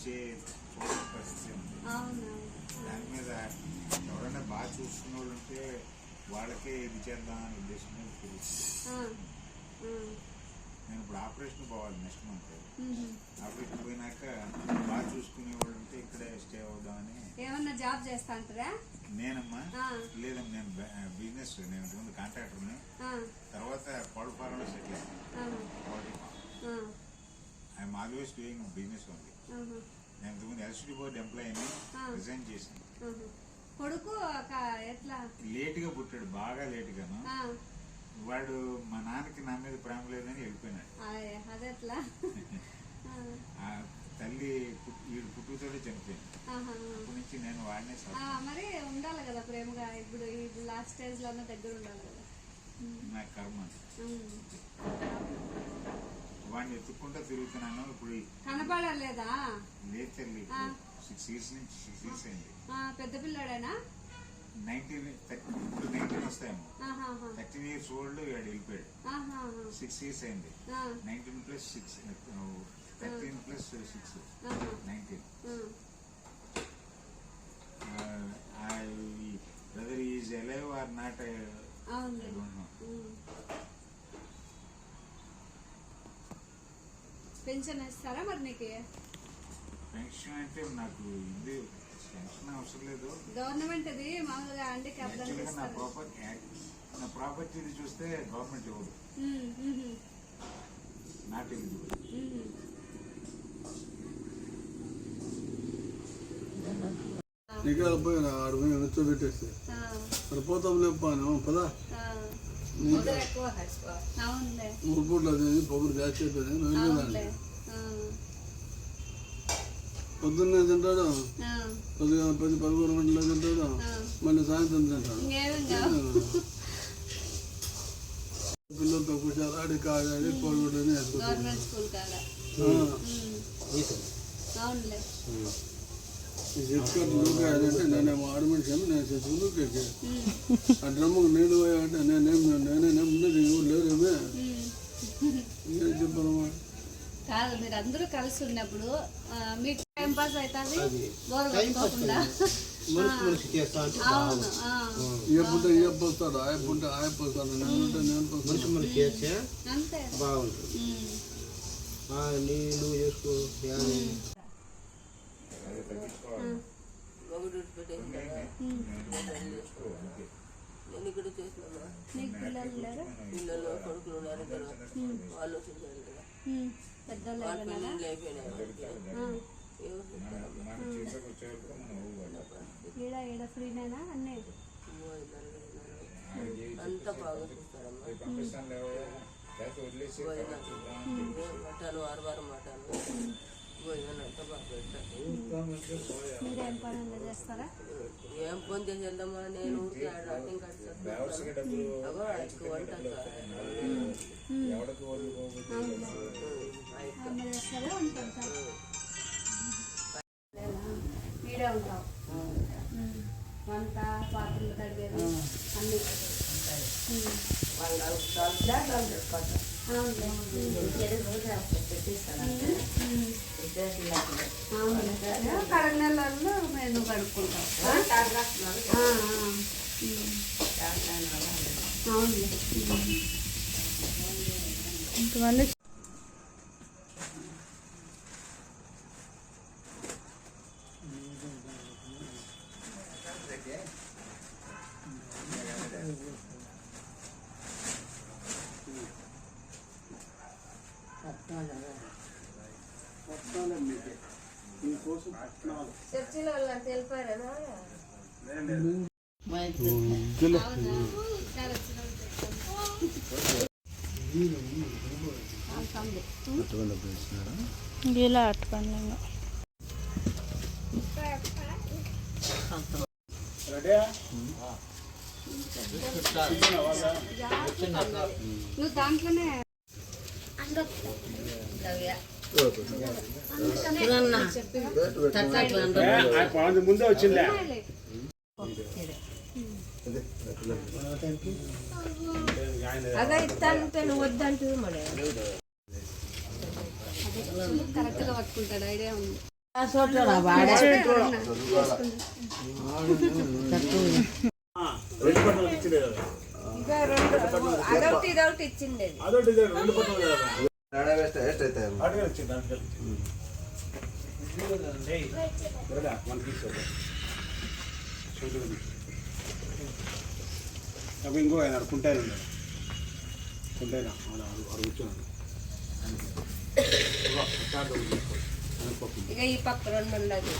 ఇచ్చే పరిస్థితి ఉంది. దాని మీద ఎవరైనా బాగా చూసుకున్న వాళ్ళు ఉంటే వాళ్ళకే ఇది చేద్దాం అనే ఉద్దేశం మీద నేను ఇప్పుడు ఆపరేషన్ పోవాలి నెక్స్ట్ మంత్. ఆపరేషన్ పోయినాక బాగా చూసుకునే వాళ్ళు ఉంటే ఇక్కడే స్టే అవుదామని. ఏమన్నా జాబ్ చేస్తా అంటారా? నేనమ్మా లేదమ్మా, నేను బిజినెస్, నేను ముందు కాంట్రాక్టర్ని, తర్వాత కోళ్ళ ఫారంలో సెటిల్ అయ్యాను. ఐఎమ్ ఆల్వేస్ డూయింగ్ బిజినెస్ ఉంది. నేను ఇంతకుముందు ఎల్సిడి బోర్డు ఎంప్లాయీని, రిజైన్ చేశాను. కొడుకు ఎట్లా లేటుగా పుట్టాడు, బాగా లేటుగాను. వాడు మా నాన్నకి నా మీద ప్రేమ లేదని వెళ్ళిపోయినాడు. అదెట్లా? తల్లి వీడు పుట్టుతోనే చనిపోయింది. అప్పటి నుంచి నేను వాడినే మరి ఉండాలి కదా ప్రేమగా. ఇప్పుడు ఈ లాస్ట్ స్టేజ్ లోనే దగ్గర ఉండాలి కదా. నా కర్మ. వాడిని ఎత్తుక్కుంటా తిరుగుతున్నాను. ఇప్పుడు కనపడలేదా? లేదు తల్లి, 6 years నుంచి 6 years అయింది. పెద్ద పిల్లాడేనా? 19 వస్తాయేమో. 13 years old వాడు వెళ్ళిపోయాడు. 6 years అయింది. 19 + 6 13 + 6 19. whether he is alive or not, I don't know. Pension ఇస్తారా మరి నీకు? పెన్షన్ అంటే నాకు ఇది పెన్షన్ అవసరం లేదు. గవర్నమెంట్ ఇది మామూలుగా అంటే నా ప్రాపర్టీ చూస్తే గవర్నమెంట్ ఇవ్వదు, నాట్ ఎలిజిబుల్. నీకు పోయినా ఆడు పోయి కూర్చోబెట్టేస్తే మరి పోతాం లేపాను పదా. 3 పూట్లు అది పొగురు గ్యాస్ అయిపోయింది. వెళ్ళేదాన్ని పొద్దున్నే తింటాడు, 10-11 గంటలకు తింటాడు, మళ్ళీ సాయంత్రం తింటాడు. పిల్లలతో కూర్చొని ఆడి కాడి కోడిగుడ్డని చెప్పుకుంటే నేనేమో ఆడు మనిషి నేను చెప్పుకుంటూ ఆ డ్రమ్ముకు నీళ్ళు పోయామంటే నేనే ముందు లేదేమే ఏం చెప్పానమ్మా. కాదు, మీరు అందరూ కలిసి ఉన్నప్పుడు మీకు టైం పాస్ అవుతుంది, బోర్ కొట్టుకోకుండా. ఏపుంటే ఏ పోస్తాడు, ఆయపుంటే ఆయ పోస్తాడు, నేనుంటే నేను పోస్తాను. అంతే బాగుంటుంది. నువ్వు చేసుకో. నేను ఇక్కడ చేసినా పిల్లలు కొడుకులు ఉన్నారు కదా, వాళ్ళు ఫ్రీనేనా అన్నీ అంతా బాగా చూస్తారమ్మా. మటను 6 వారం మటను భోజనం అంతా బాగా పెడతారు. మీరేం పనులు చేస్తారా? ఏం పని చేసి వెళ్దామా, నేను ఊరికి డ్రాటింగ్ మీరే ఉంటావు, వంట పాత్రలు కడిగేది అన్ని. కడగనెలలో మేము కడుక్కుంటాం. అవునులే. ఇంతమంది చర్చిలో వాళ్ళని తెలిపారా? ఇలా అట్టుకోండి. నువ్వు దాంట్లోనే ముందే వచ్చిందా? అదే ఇస్తానంటే నువ్వు వద్దంటే మరి కరెక్ట్గా పట్టుకుంటాడు. ఐడియా ఉంది. అదొకటి ఇదొకటి ఇచ్చిండేది. ఇంకో ఆయన కుంటాను కుంటాయినా అడు కూర్చున్నాను ఇక ఈ పక్క 2 ఉండదు.